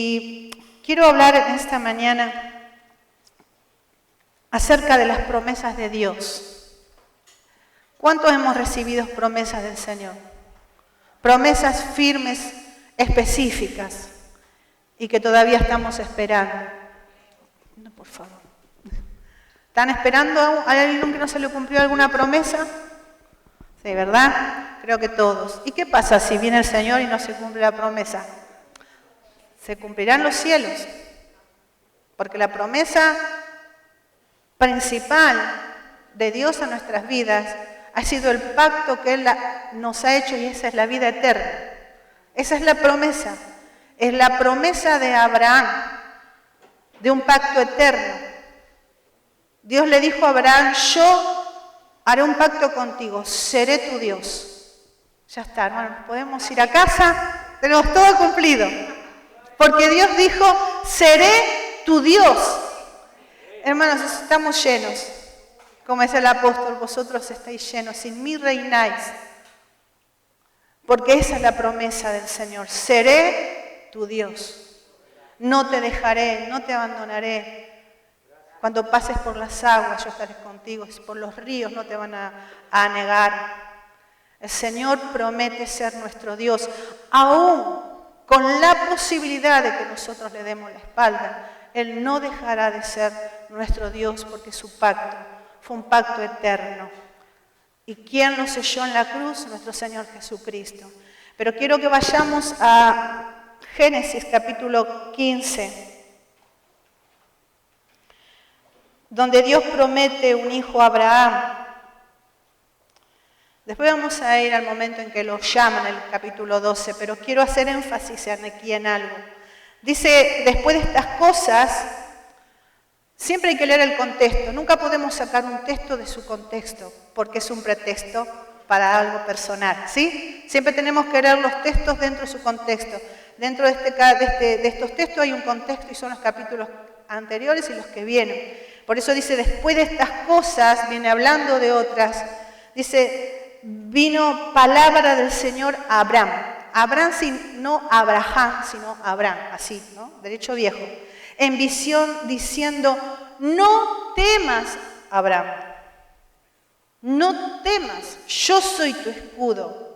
Y quiero hablar en esta mañana acerca de las promesas de Dios. ¿Cuántos hemos recibido promesas del Señor? Promesas firmes, específicas, y que todavía estamos esperando. No, por favor. ¿Están esperando? ¿Hay alguien que no se le cumplió alguna promesa? Sí, ¿verdad? Creo que todos. ¿Y qué pasa si viene el Señor y no se cumple la promesa? Se cumplirán los cielos, porque la promesa principal de Dios a nuestras vidas ha sido el pacto que Él nos ha hecho, y esa es la vida eterna. Esa es la promesa. Es la promesa de Abraham, de un pacto eterno. Dios le dijo a Abraham: yo haré un pacto contigo, seré tu Dios. Ya está, hermano, podemos ir a casa, tenemos todo cumplido. Porque Dios dijo: seré tu Dios. Hermanos, estamos llenos. Como dice el apóstol, vosotros estáis llenos, sin mí reináis. Porque esa es la promesa del Señor. Seré tu Dios. No te dejaré, no te abandonaré. Cuando pases por las aguas, yo estaré contigo. Por los ríos no te van a negar. El Señor promete ser nuestro Dios, aún con la posibilidad de que nosotros le demos la espalda. Él no dejará de ser nuestro Dios, porque su pacto fue un pacto eterno. ¿Y quién lo selló en la cruz? Nuestro Señor Jesucristo. Pero quiero que vayamos a Génesis capítulo 15, donde Dios promete un hijo a Abraham. Después vamos a ir al momento en que lo llaman, el capítulo 12, pero quiero hacer énfasis aquí en algo. Dice: después de estas cosas, siempre hay que leer el contexto. Nunca podemos sacar un texto de su contexto, porque es un pretexto para algo personal, ¿sí? Siempre tenemos que leer los textos dentro de su contexto. Dentro de estos textos hay un contexto, y son los capítulos anteriores y los que vienen. Por eso dice: después de estas cosas, viene hablando de otras, dice: vino palabra del Señor a Abraham. Abraham, no Abraham, sino Abraham, así, ¿no? Derecho viejo. En visión, diciendo: no temas, Abraham. No temas, yo soy tu escudo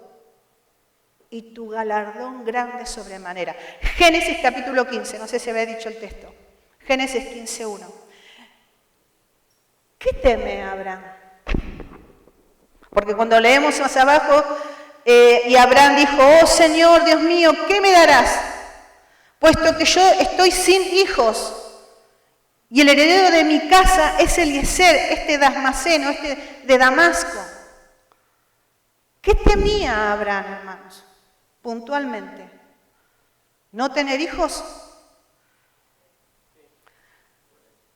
y tu galardón grande sobremanera. Génesis capítulo 15, no sé si había dicho el texto. Génesis 15:1. ¿Qué teme Abraham? Porque cuando leemos más abajo, y Abraham dijo: oh Señor, Dios mío, ¿qué me darás? Puesto que yo estoy sin hijos, y el heredero de mi casa es Eliezer, este damasceno, este de Damasco. ¿Qué temía Abraham, hermanos? Puntualmente. ¿No tener hijos?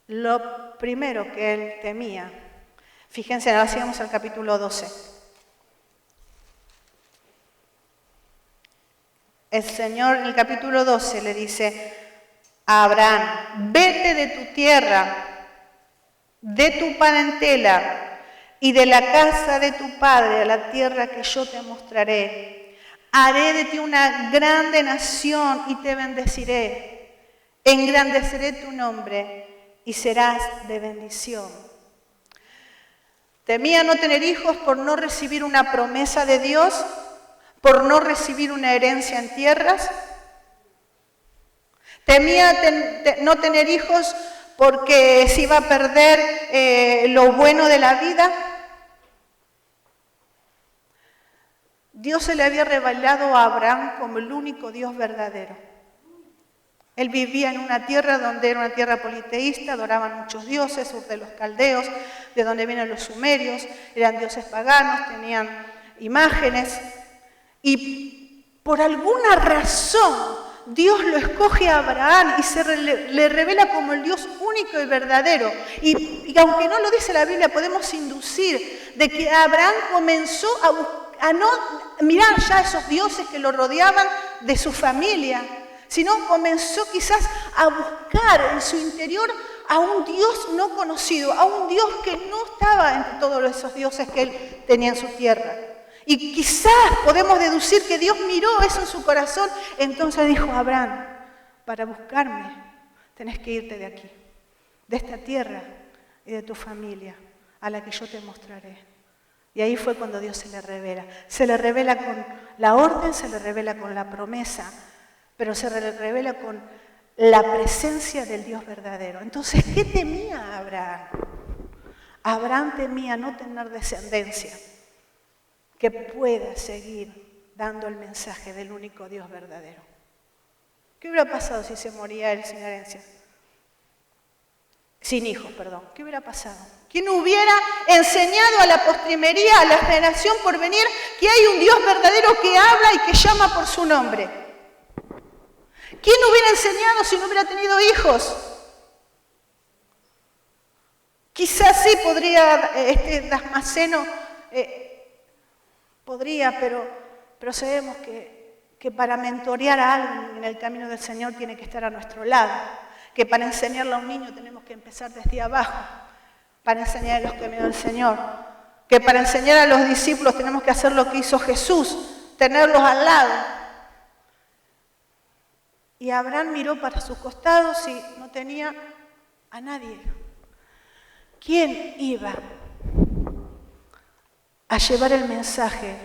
Lo primero que él temía. Fíjense, ahora sigamos al capítulo 12. El Señor en el capítulo 12 le dice a Abraham: vete de tu tierra, de tu parentela y de la casa de tu padre a la tierra que yo te mostraré. Haré de ti una grande nación y te bendeciré. Engrandeceré tu nombre y serás de bendición. Temía no tener hijos por no recibir una promesa de Dios, por no recibir una herencia en tierras. Temía no tener hijos porque se iba a perder lo bueno de la vida. Dios se le había revelado a Abraham como el único Dios verdadero. Él vivía en una tierra donde era una tierra politeísta, adoraban muchos dioses, Ur de los caldeos, de donde vienen los sumerios, eran dioses paganos, tenían imágenes. Y por alguna razón Dios lo escoge a Abraham y le revela como el Dios único y verdadero. Y aunque no lo dice la Biblia, podemos inducir de que Abraham comenzó a no mirar ya esos dioses que lo rodeaban de su familia, sino comenzó quizás a buscar en su interior a un Dios no conocido, a un Dios que no estaba entre todos esos dioses que él tenía en su tierra. Y quizás podemos deducir que Dios miró eso en su corazón, entonces dijo: Abraham, para buscarme, tenés que irte de aquí, de esta tierra y de tu familia, a la que yo te mostraré. Y ahí fue cuando Dios se le revela. Se le revela con la orden, se le revela con la promesa, pero se le revela con la presencia del Dios verdadero. Entonces, ¿qué temía Abraham? Abraham temía no tener descendencia que pueda seguir dando el mensaje del único Dios verdadero. ¿Qué hubiera pasado si se moría él sin herencia? Sin hijos, perdón. ¿Qué hubiera pasado? ¿Quién hubiera enseñado a la postrimería, a la generación por venir, que hay un Dios verdadero que habla y que llama por su nombre? ¿Quién hubiera enseñado si no hubiera tenido hijos? Quizás sí podría, Damasceno podría, pero sabemos que para mentorear a alguien en el camino del Señor tiene que estar a nuestro lado. Que para enseñarle a un niño tenemos que empezar desde abajo, para enseñar los caminos del Señor. Que para enseñar a los discípulos tenemos que hacer lo que hizo Jesús, tenerlos al lado. Y Abraham miró para sus costados y no tenía a nadie. ¿Quién iba a llevar el mensaje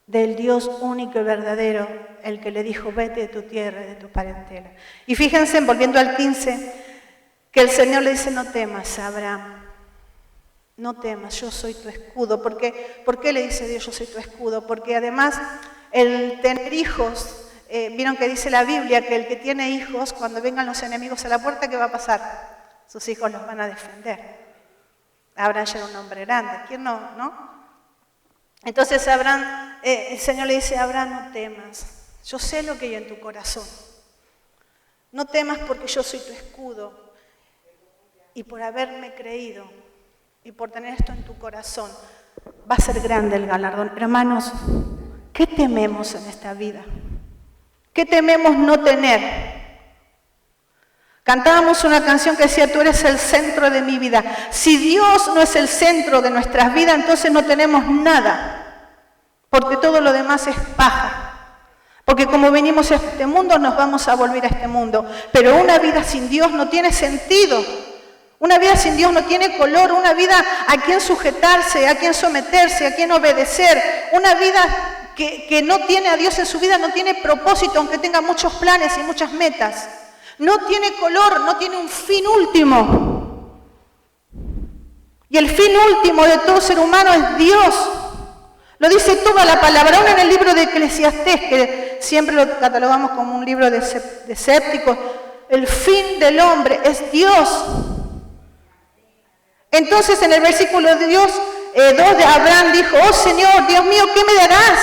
del Dios único y verdadero, el que le dijo, vete de tu tierra y de tu parentela? Y fíjense, volviendo al 15, que el Señor le dice, no temas, Abraham, no temas, yo soy tu escudo. ¿Por qué le dice Dios, yo soy tu escudo? Porque además el tener hijos, vieron que dice la Biblia que el que tiene hijos, cuando vengan los enemigos a la puerta, ¿qué va a pasar? Sus hijos los van a defender. Abraham ya era un hombre grande, ¿quién no? Entonces Abraham, el Señor le dice, Abraham, no temas, yo sé lo que hay en tu corazón. No temas porque yo soy tu escudo. Y por haberme creído y por tener esto en tu corazón, va a ser grande el galardón. Hermanos, ¿qué tememos en esta vida? ¿Qué tememos no tener? Cantábamos una canción que decía, tú eres el centro de mi vida. Si Dios no es el centro de nuestras vidas, entonces no tenemos nada, porque todo lo demás es paja. Porque como venimos a este mundo, nos vamos a volver a este mundo. Pero una vida sin Dios no tiene sentido. Una vida sin Dios no tiene color. Una vida a quien sujetarse, a quien someterse, a quien obedecer. Una vida que no tiene a Dios en su vida no tiene propósito, aunque tenga muchos planes y muchas metas. No tiene color, no tiene un fin último. Y el fin último de todo ser humano es Dios. Lo dice toda la palabra. Aún en el libro de Eclesiastés, que siempre lo catalogamos como un libro de escépticos, el fin del hombre es Dios. Entonces en el versículo de 2 de Abraham dijo, oh Señor, Dios mío, ¿qué me darás?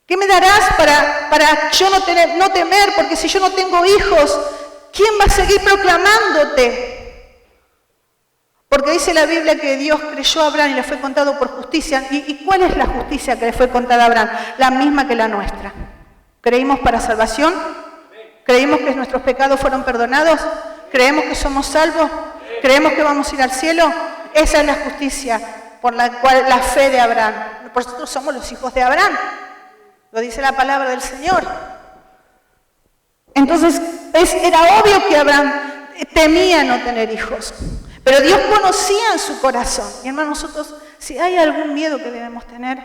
¿Qué me darás para yo no temer? Porque si yo no tengo hijos, ¿quién va a seguir proclamándote? Porque dice la Biblia que Dios creyó a Abraham y le fue contado por justicia. ¿Y cuál es la justicia que le fue contada a Abraham? La misma que la nuestra. ¿Creímos para salvación? ¿Creímos que nuestros pecados fueron perdonados? ¿Creemos que somos salvos? ¿Creemos que vamos a ir al cielo? Esa es la justicia por la cual la fe de Abraham. Nosotros somos los hijos de Abraham. Lo dice la palabra del Señor. Entonces, era obvio que Abraham temía no tener hijos. Pero Dios conocía en su corazón. Y hermanos, nosotros, si hay algún miedo que debemos tener,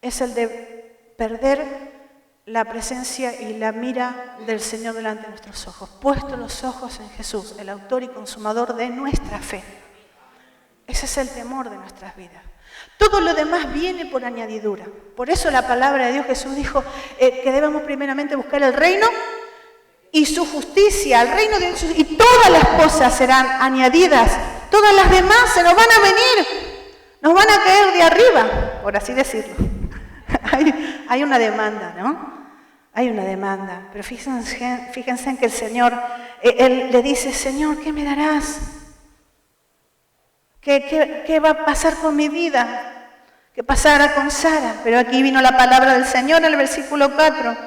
es el de perder la presencia y la mira del Señor delante de nuestros ojos. Puesto los ojos en Jesús, el autor y consumador de nuestra fe. Ese es el temor de nuestras vidas. Todo lo demás viene por añadidura. Por eso la palabra de Dios, Jesús dijo que debemos primeramente buscar el reino y su justicia, el reino de Dios, y todas las cosas serán añadidas. Todas las demás se nos van a venir, nos van a caer de arriba, por así decirlo. Hay una demanda, ¿no? Hay una demanda, pero fíjense en que el Señor, Él le dice, Señor, ¿qué me darás? ¿Qué va a pasar con mi vida? ¿Qué pasará con Sara? Pero aquí vino la palabra del Señor en el versículo 4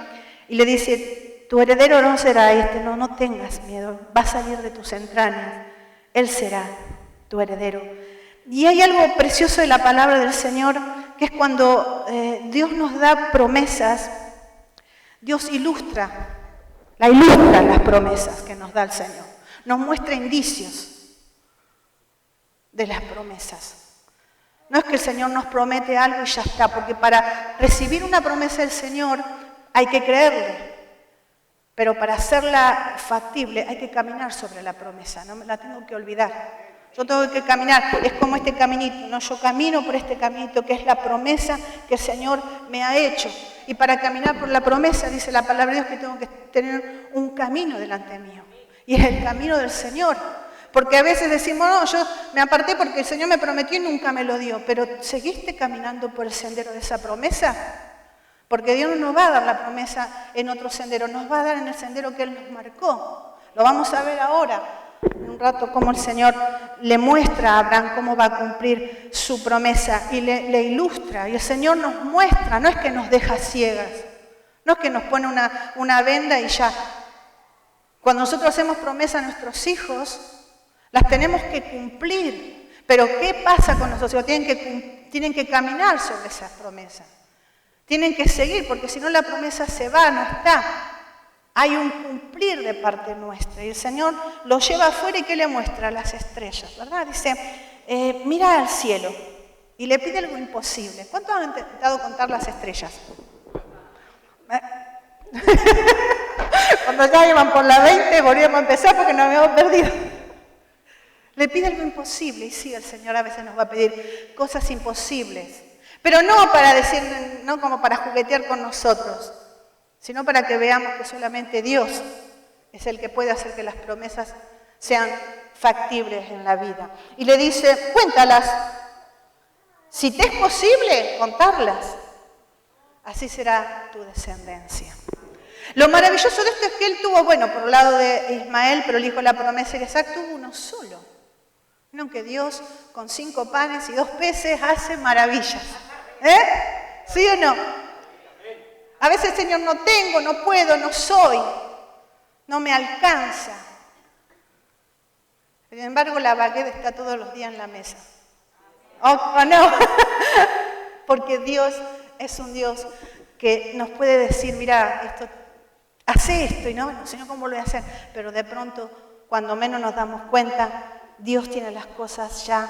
y le dice, tu heredero no será este, no tengas miedo, va a salir de tus entrañas, Él será tu heredero. Y hay algo precioso de la palabra del Señor, que es cuando Dios nos da promesas, Dios ilustra la ilustran las promesas que nos da el Señor. Nos muestra indicios de las promesas. No es que el Señor nos promete algo y ya está, porque para recibir una promesa del Señor hay que creerle. Pero para hacerla factible hay que caminar sobre la promesa, no me la tengo que olvidar. Yo tengo que caminar, es como este caminito, ¿no? Yo camino por este caminito que es la promesa que el Señor me ha hecho. Y para caminar por la promesa, dice la palabra de Dios, que tengo que tener un camino delante mío. Y es el camino del Señor. Porque a veces decimos, no, yo me aparté porque el Señor me prometió y nunca me lo dio. Pero ¿seguiste caminando por el sendero de esa promesa? Porque Dios no nos va a dar la promesa en otro sendero, nos va a dar en el sendero que Él nos marcó. Lo vamos a ver ahora, en un rato, cómo el Señor le muestra a Abraham cómo va a cumplir su promesa y le ilustra. Y el Señor nos muestra, no es que nos deja ciegas, no es que nos pone una venda y ya. Cuando nosotros hacemos promesa a nuestros hijos, las tenemos que cumplir. Pero ¿qué pasa con nuestros hijos? Tienen que caminar sobre esas promesas. Tienen que seguir, porque si no la promesa se va, no está. Hay un cumplir de parte nuestra. Y el Señor lo lleva afuera y ¿qué le muestra? Las estrellas, ¿verdad? Dice, mira al cielo y le pide algo imposible. ¿Cuántos han intentado contar las estrellas? Cuando ya iban por la 20, volvíamos a empezar porque nos habíamos perdido. Le pide algo imposible. Y sí, el Señor a veces nos va a pedir cosas imposibles. Pero no para decir, no como para juguetear con nosotros, sino para que veamos que solamente Dios es el que puede hacer que las promesas sean factibles en la vida. Y le dice, cuéntalas. Si te es posible, contarlas. Así será tu descendencia. Lo maravilloso de esto es que él tuvo, bueno, por el lado de Ismael, pero el hijo de la promesa de Isaac tuvo uno solo. No, que Dios con 5 panes y 2 peces hace maravillas. ¿Sí o no? A veces, Señor, no tengo, no puedo, no soy, no me alcanza. Sin embargo, la baguette está todos los días en la mesa. ¿O no? Porque Dios es un Dios que nos puede decir, mira, hace esto, y no, bueno, Señor, ¿cómo lo voy a hacer? Pero de pronto, cuando menos nos damos cuenta, Dios tiene las cosas ya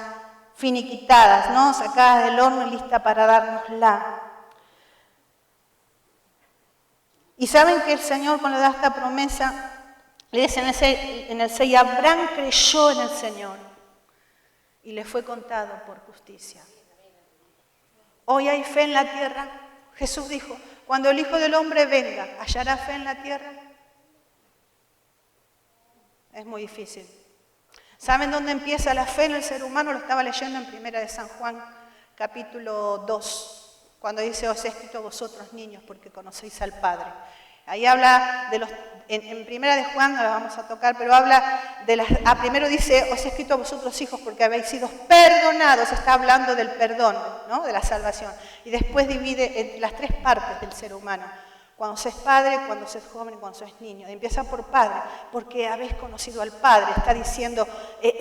finiquitadas, ¿no? Sacadas del horno y lista para dárnosla. Y saben que el Señor, cuando le da esta promesa, le dice en el 6, Abraham creyó en el Señor y le fue contado por justicia. Hoy hay fe en la tierra. Jesús dijo, cuando el Hijo del Hombre venga, ¿hallará fe en la tierra? Es muy difícil. ¿Saben dónde empieza la fe en el ser humano? Lo estaba leyendo en Primera de San Juan, capítulo 2, cuando dice, os he escrito a vosotros niños porque conocéis al Padre. Ahí habla de los, en Primera de Juan, no la vamos a tocar, pero habla de las, primero dice, os he escrito a vosotros hijos porque habéis sido perdonados, está hablando del perdón, ¿no? De la salvación. Y después divide en las 3 partes del ser humano. Cuando se es padre, cuando se es joven y cuando se es niño. Empieza por padre, porque habéis conocido al Padre. Está diciendo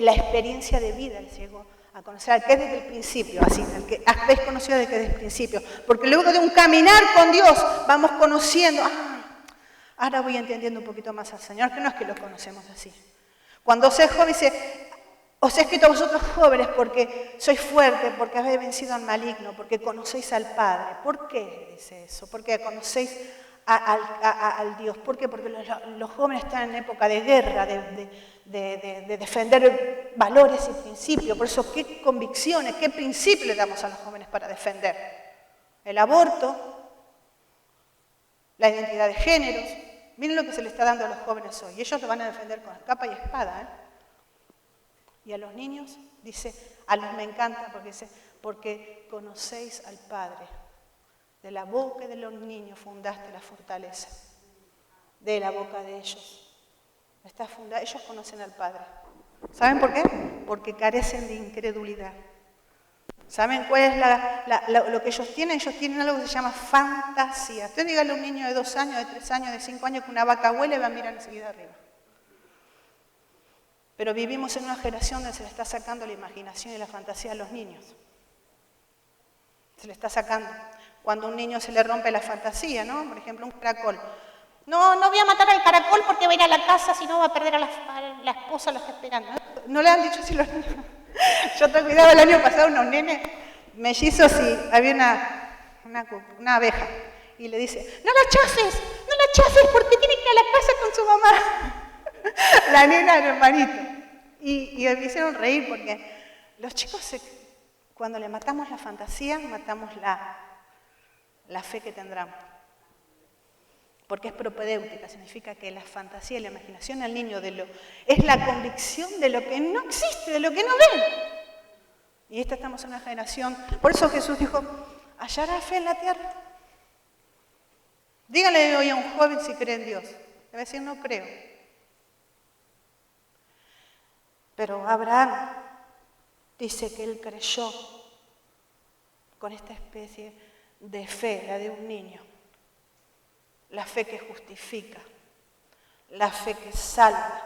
la experiencia de vida, les llegó a conocer al que es desde el principio, así, al que habéis conocido desde el principio. Porque luego de un caminar con Dios, vamos conociendo. Ahora voy entendiendo un poquito más al Señor, que no es que lo conocemos así. Cuando se es joven, dice, os he escrito a vosotros jóvenes porque sois fuertes, porque habéis vencido al maligno, porque conocéis al Padre. ¿Por qué dice eso? Porque conocéis al Dios. ¿Por qué? Porque los jóvenes están en época de guerra, de defender valores y principios. Por eso, ¿qué convicciones, qué principios le damos a los jóvenes para defender? El aborto, la identidad de géneros. Miren lo que se le está dando a los jóvenes hoy. Ellos lo van a defender con capa y espada, Y a los niños, dice, a los me encanta porque dice, porque conocéis al Padre. De la boca de los niños fundaste la fortaleza. De la boca de ellos. Ellos conocen al Padre. ¿Saben por qué? Porque carecen de incredulidad. ¿Saben cuál es lo que ellos tienen? Ellos tienen algo que se llama fantasía. Usted dígale a un niño de 2 años, de 3 años, de 5 años que una vaca huele y va a mirar enseguida arriba. Pero vivimos en una generación donde se le está sacando la imaginación y la fantasía a los niños. Se le está sacando. Cuando a un niño se le rompe la fantasía, ¿no? Por ejemplo, un caracol. No voy a matar al caracol porque va a ir a la casa, si no va a perder a la esposa, lo está esperando. ¿No le han dicho así los niños? Yo te cuidaba el año pasado unos nenes mellizos y había una abeja. Y le dice, no la chafes porque tiene que ir a la casa con su mamá. La nena, el hermanito. Y me hicieron reír porque los chicos, cuando le matamos la fantasía, matamos la fe que tendrán. Porque es propedéutica, significa que la fantasía y la imaginación del niño es la convicción de lo que no existe, de lo que no ven. Y estamos en una generación, por eso Jesús dijo, ¿hallará fe en la tierra? Dígale hoy a un joven si cree en Dios. Le va a decir, no creo. Pero Abraham dice que él creyó con esta especie de fe, la de un niño. La fe que justifica, la fe que salva,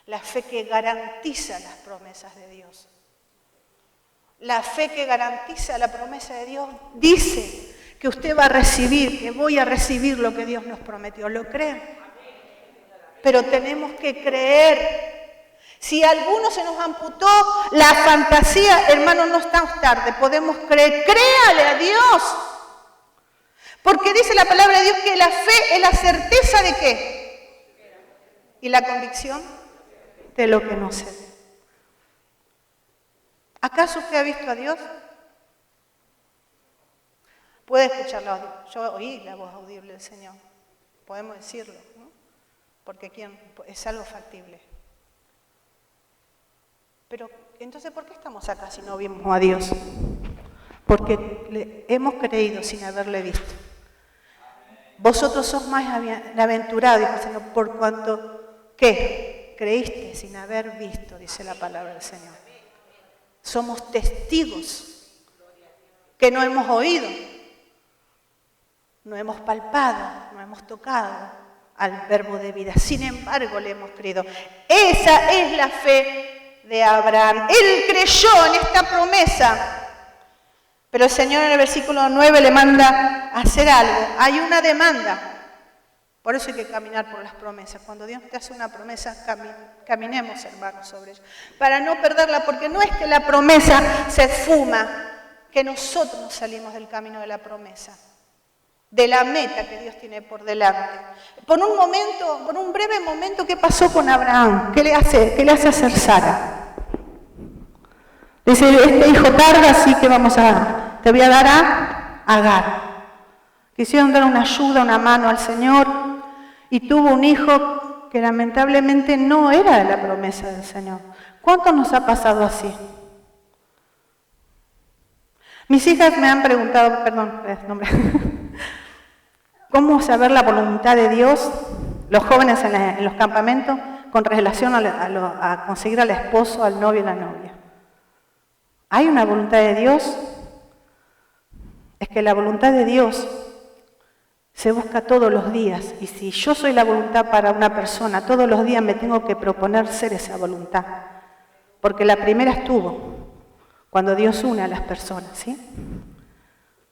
la fe que garantiza las promesas de Dios. La fe que garantiza la promesa de Dios dice que usted va a recibir, que voy a recibir lo que Dios nos prometió. ¿Lo creen? Pero tenemos que creer. Si a alguno se nos amputó la fantasía, hermano, no estamos tarde, podemos creer. Créale a Dios. Porque dice la palabra de Dios que la fe es la certeza de ¿qué? Y la convicción de lo que no se ve. ¿Acaso usted ha visto a Dios? Puede escuchar la voz. Yo oí la voz audible del Señor. Podemos decirlo, ¿no? Porque es algo factible. Pero entonces, ¿por qué estamos acá si no vimos a Dios? Porque hemos creído sin haberle visto. Vosotros sos más bienaventurados, dijo el Señor, por cuanto, ¿qué? Creíste sin haber visto, dice la palabra del Señor. Somos testigos que no hemos oído, no hemos palpado, no hemos tocado al verbo de vida. Sin embargo, le hemos creído. Esa es la fe de Abraham. Él creyó en esta promesa. Pero el Señor en el versículo 9 le manda a hacer algo. Hay una demanda. Por eso hay que caminar por las promesas. Cuando Dios te hace una promesa, caminemos, hermanos, sobre ella. Para no perderla, porque no es que la promesa se esfuma, que nosotros nos salimos del camino de la promesa, de la meta que Dios tiene por delante. Por un breve momento, ¿qué pasó con Abraham? ¿Qué le hace hacer Sara? Dice, este hijo tarda, así que te voy a dar a Agar. Quisieron dar una ayuda, una mano al Señor, y tuvo un hijo que lamentablemente no era de la promesa del Señor. ¿Cuánto nos ha pasado así? Mis hijas me han preguntado, ¿cómo saber la voluntad de Dios? Los jóvenes en los campamentos, con relación a conseguir al esposo, al novio y la novia. ¿Hay una voluntad de Dios? Es que la voluntad de Dios se busca todos los días. Y si yo soy la voluntad para una persona, todos los días me tengo que proponer ser esa voluntad. Porque la primera estuvo cuando Dios une a las personas, ¿sí?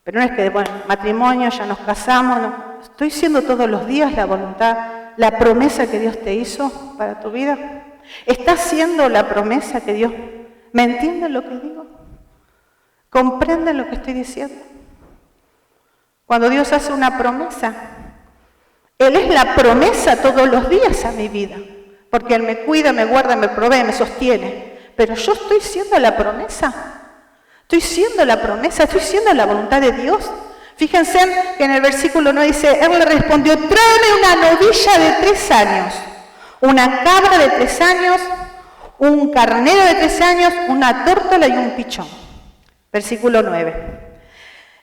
Pero no es que, matrimonio, ya nos casamos, no. Estoy siendo todos los días la voluntad, la promesa que Dios te hizo para tu vida. ¿Estás siendo la promesa que Dios... ¿Me entienden lo que digo? ¿Comprenden lo que estoy diciendo? Cuando Dios hace una promesa, Él es la promesa todos los días a mi vida. Porque Él me cuida, me guarda, me provee, me sostiene. Pero yo estoy siendo la promesa. Estoy siendo la promesa, estoy siendo la voluntad de Dios. Fíjense que en el versículo 9 dice, Él le respondió, tráeme una novilla de 3 años, una cabra de 3 años, un carnero de 3 años, una tórtola y un pichón. Versículo 9.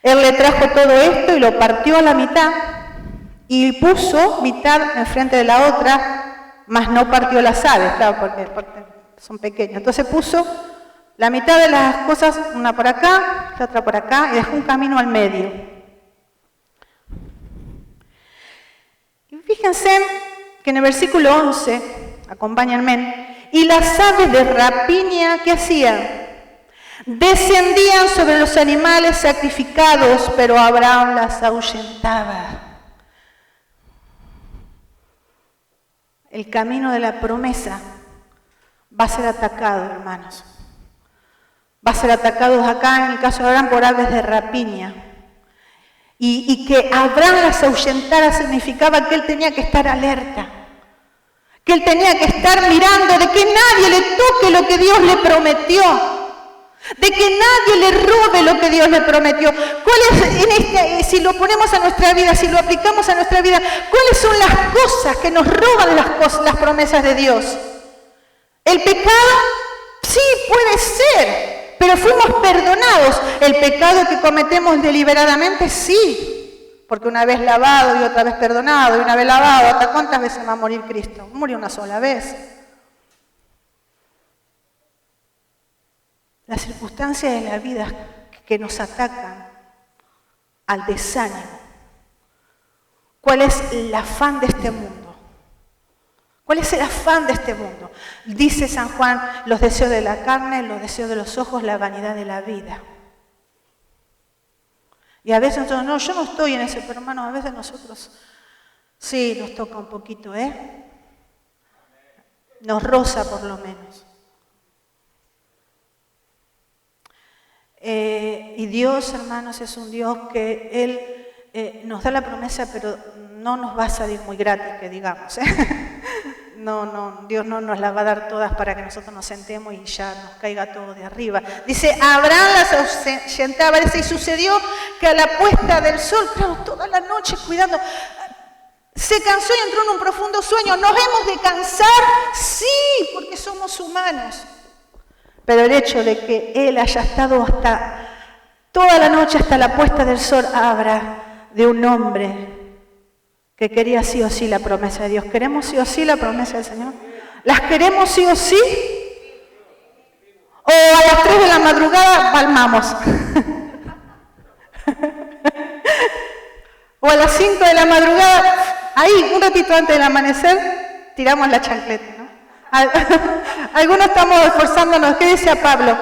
Él le trajo todo esto y lo partió a la mitad y puso mitad enfrente de la otra, mas no partió las aves, claro, porque son pequeñas. Entonces puso la mitad de las cosas, una por acá, la otra por acá, y dejó un camino al medio. Y fíjense que en el versículo 11, acompáñenme, y las aves de rapiña, ¿qué hacían? Descendían sobre los animales sacrificados, pero Abraham las ahuyentaba. el camino de la promesa va a ser atacado, hermanos. Va a ser atacado acá, en el caso de Abraham, por aves de rapiña. Y que Abraham las ahuyentara significaba que él tenía que estar alerta. Que él tenía que estar mirando de que nadie le toque lo que Dios le prometió. De que nadie le robe lo que Dios le prometió. Si lo ponemos a nuestra vida, si lo aplicamos a nuestra vida, ¿cuáles son las cosas que nos roban las promesas de Dios? ¿El pecado? Sí, puede ser, pero fuimos perdonados. ¿El pecado que cometemos deliberadamente? Sí, porque una vez lavado y otra vez perdonado, y una vez lavado, ¿hasta cuántas veces va a morir Cristo? Murió una sola vez. Las circunstancias de la vida que nos atacan al desánimo. ¿Cuál es el afán de este mundo? ¿Cuál es el afán de este mundo? Dice San Juan, los deseos de la carne, los deseos de los ojos, la vanidad de la vida. Y a veces nosotros, no, yo no estoy en ese, pero hermanos, a veces nosotros, sí, nos toca un poquito, Nos roza por lo menos. Y Dios, hermanos, es un Dios que Él nos da la promesa, pero no nos va a salir muy gratis, que digamos. No, Dios no nos la va a dar todas para que nosotros nos sentemos y ya nos caiga todo de arriba. Dice, Abraham las ahuyentaba, y sucedió que a la puesta del sol, claro, toda la noche cuidando, se cansó y entró en un profundo sueño. ¿Nos hemos de cansar? Sí, porque somos humanos. Pero el hecho de que él haya estado hasta toda la noche, hasta la puesta del sol, habla de un hombre que quería sí o sí la promesa de Dios. ¿Queremos sí o sí la promesa del Señor? ¿Las queremos sí o sí? ¿O a las 3 de la madrugada palmamos? ¿O a las 5 de la madrugada, ahí, un ratito antes del amanecer, tiramos la chancleta, ¿no? Algunos estamos esforzándonos. ¿Qué decía Pablo?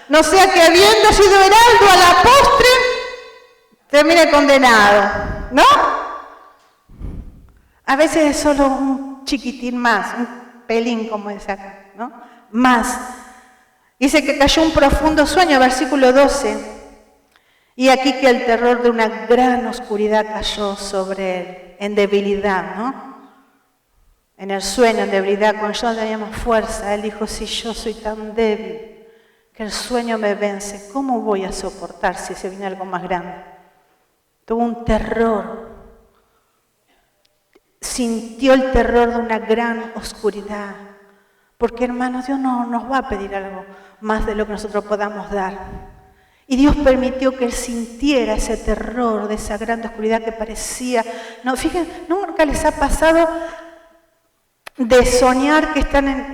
No sea que habiendo sido heraldo a la postre, termine condenado, ¿no? A veces es solo un chiquitín más, un pelín, como dice acá, ¿no? Más. Dice que cayó un profundo sueño, versículo 12. Y aquí que el terror de una gran oscuridad cayó sobre él, en debilidad, ¿no? En el sueño, en debilidad, cuando yo no teníamos fuerza, él dijo, si yo soy tan débil que el sueño me vence, ¿cómo voy a soportar si se viene algo más grande? Tuvo un terror, sintió el terror de una gran oscuridad, porque hermanos, Dios no nos va a pedir algo más de lo que nosotros podamos dar. Y Dios permitió que él sintiera ese terror de esa gran oscuridad que parecía, no, fíjense, nunca les ha pasado de soñar que están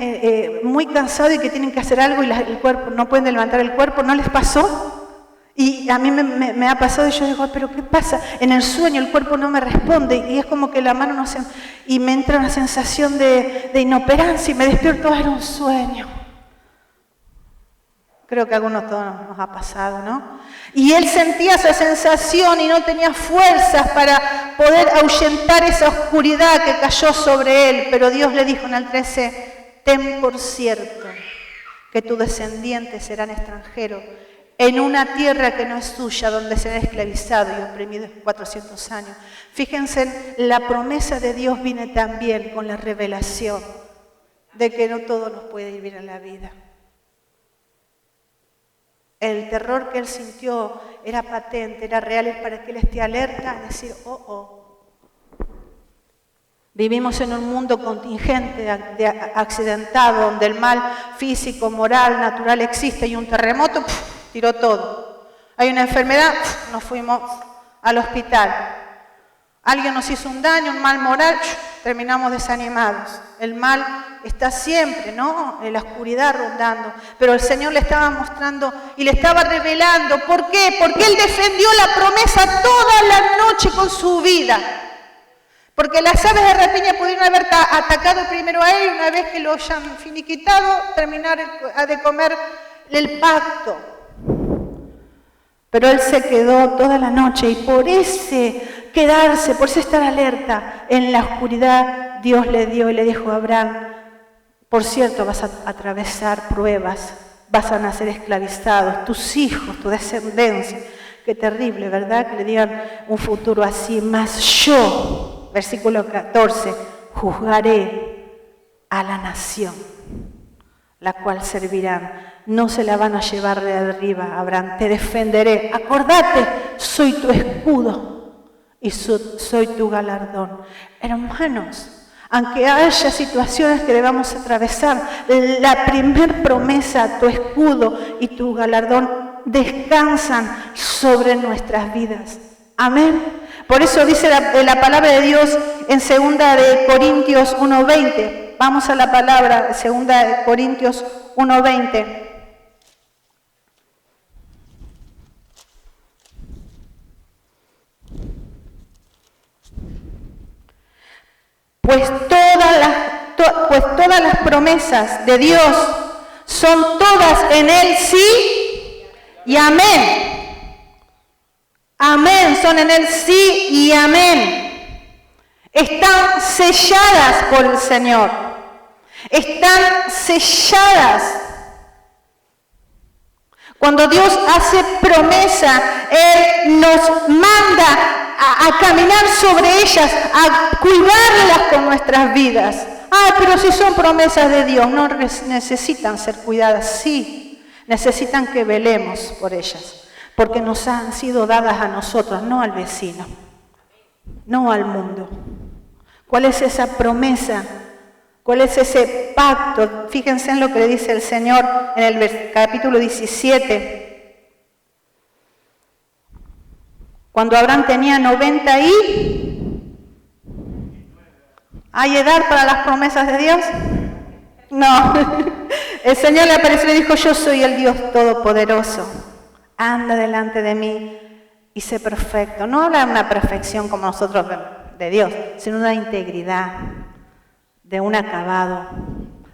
muy cansados y que tienen que hacer algo y el cuerpo, no pueden levantar el cuerpo, ¿no les pasó? Y a mí me ha pasado y yo digo, ¿pero qué pasa? En el sueño el cuerpo no me responde y es como que la mano no se... Y me entra una sensación de inoperancia y me despierto, era un sueño. Creo que a algunos todos nos ha pasado, ¿no? Y él sentía esa sensación y no tenía fuerzas para poder ahuyentar esa oscuridad que cayó sobre él. Pero Dios le dijo en el 13, ten por cierto que tus descendientes serán extranjeros en una tierra que no es tuya, donde serán esclavizados y oprimidos 400 años. Fíjense, la promesa de Dios viene también con la revelación de que no todo nos puede ir bien en la vida. El terror que él sintió era patente, era real, es para que él esté alerta, es decir, Vivimos en un mundo contingente, accidentado, donde el mal físico, moral, natural existe y un terremoto, tiró todo. Hay una enfermedad, nos fuimos al hospital. Alguien nos hizo un daño, un mal moral, terminamos desanimados. El mal está siempre, ¿no? En la oscuridad rondando. Pero el Señor le estaba mostrando y le estaba revelando. ¿Por qué? Porque Él defendió la promesa toda la noche con su vida. Porque las aves de rapiña pudieron haber atacado primero a Él y una vez que lo hayan finiquitado, terminar de comer el pacto. Pero Él se quedó toda la noche y por ese quedarse, por eso estar alerta. En la oscuridad Dios le dio y le dijo a Abraham, por cierto, vas a atravesar pruebas, vas a nacer esclavizados, tus hijos, tu descendencia. Qué terrible, ¿verdad? Que le digan un futuro así. Mas yo, versículo 14, juzgaré a la nación, la cual servirán. No se la van a llevar de arriba, Abraham. Te defenderé. Acordate, soy tu escudo y soy tu galardón. Hermanos, aunque haya situaciones que debamos atravesar, la primer promesa, tu escudo y tu galardón, descansan sobre nuestras vidas. Amén. Por eso dice la palabra de Dios en 2 de Corintios 1:20. Vamos a la palabra, 2 de Corintios 1:20. Pues todas las promesas de Dios son todas en Él sí y amén. Amén, son en Él sí y amén. Están selladas por el Señor. Están selladas. Cuando Dios hace promesa, Él nos manda a caminar sobre ellas, a cuidarlas con nuestras vidas. Pero si son promesas de Dios, no necesitan ser cuidadas. Sí, necesitan que velemos por ellas, porque nos han sido dadas a nosotros, no al vecino, no al mundo. ¿Cuál es esa promesa? ¿Cuál es ese pacto? Fíjense en lo que le dice el Señor en el capítulo 17. Cuando Abraham tenía 90 y... ¿hay edad para las promesas de Dios? No. El Señor le apareció y dijo, yo soy el Dios Todopoderoso. Anda delante de mí y sé perfecto. No habla de una perfección como nosotros de Dios, sino de una integridad, de un acabado,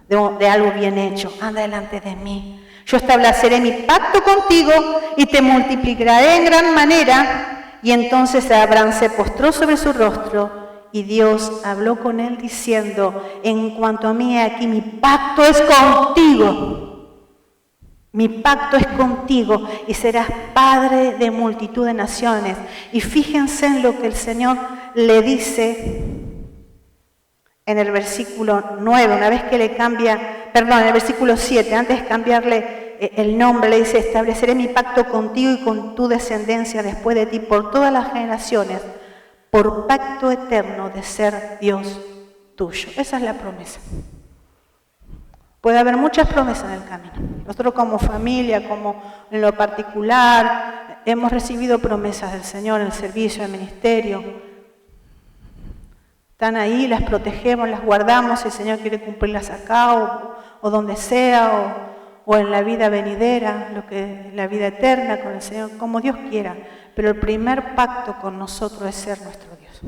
de algo bien hecho. Anda delante de mí. Yo estableceré mi pacto contigo y te multiplicaré en gran manera. Y entonces Abraham se postró sobre su rostro y Dios habló con él diciendo, en cuanto a mí, aquí mi pacto es contigo. Mi pacto es contigo y serás padre de multitud de naciones. Y fíjense en lo que el Señor le dice en el versículo 9, una vez que le cambia, en el versículo 7, antes de cambiarle el nombre, le dice, estableceré mi pacto contigo y con tu descendencia después de ti por todas las generaciones, por pacto eterno de ser Dios tuyo. Esa es la promesa. Puede haber muchas promesas en el camino. Nosotros como familia, como en lo particular, hemos recibido promesas del Señor en el servicio, en el ministerio. Están ahí, las protegemos, las guardamos, si el Señor quiere cumplirlas acá o donde sea, o en la vida venidera, la vida eterna con el Señor, como Dios quiera. Pero el primer pacto con nosotros es ser nuestro Dios.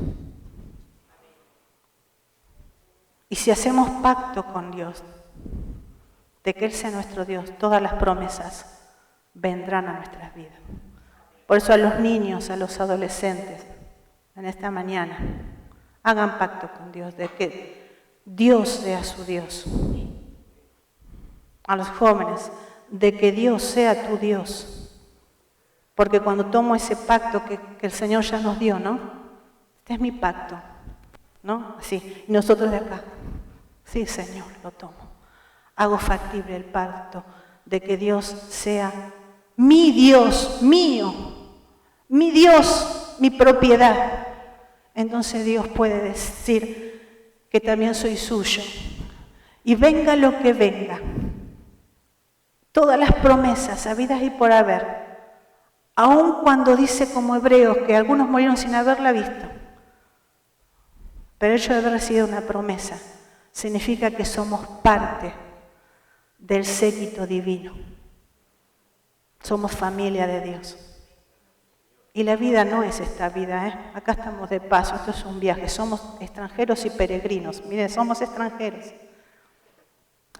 Y si hacemos pacto con Dios, de que Él sea nuestro Dios, todas las promesas vendrán a nuestras vidas. Por eso a los niños, a los adolescentes, en esta mañana, hagan pacto con Dios, de que Dios sea su Dios. A los jóvenes, de que Dios sea tu Dios. Porque cuando tomo ese pacto que el Señor ya nos dio, ¿no? Este es mi pacto, ¿no? Así, y nosotros de acá, sí, Señor, lo tomo. Hago factible el pacto de que Dios sea mi Dios, mío, mi Dios, mi propiedad. Entonces Dios puede decir que también soy suyo. Y venga lo que venga. Todas las promesas habidas y por haber, aun cuando dice como Hebreos que algunos murieron sin haberla visto, pero el hecho de haber recibido una promesa significa que somos parte del séquito divino. Somos familia de Dios. Y la vida no es esta vida, ¿eh? Acá estamos de paso, esto es un viaje, somos extranjeros y peregrinos. Miren, somos extranjeros.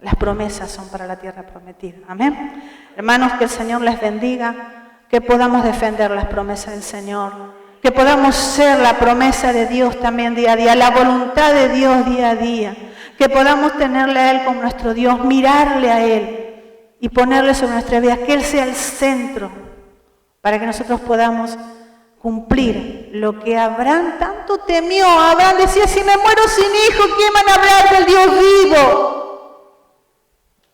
Las promesas son para la tierra prometida. Amén. Hermanos, que el Señor les bendiga, que podamos defender las promesas del Señor, Que podamos ser la promesa de Dios también día a día, la voluntad de Dios día a día. Que podamos tenerle a Él como nuestro Dios, mirarle a Él y ponerle sobre nuestra vida, que Él sea el centro, para que nosotros podamos cumplir lo que Abraham tanto temió. Abraham decía, si me muero sin hijo, ¿quién van a hablar del Dios vivo?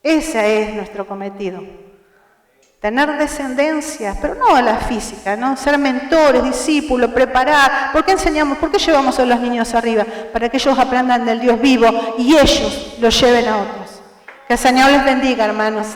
Ese es nuestro cometido. Tener descendencia, pero no a la física, ¿no? Ser mentores, discípulos, preparar. ¿Por qué enseñamos? ¿Por qué llevamos a los niños arriba? Para que ellos aprendan del Dios vivo y ellos lo lleven a otros. Que el Señor les bendiga, hermanos.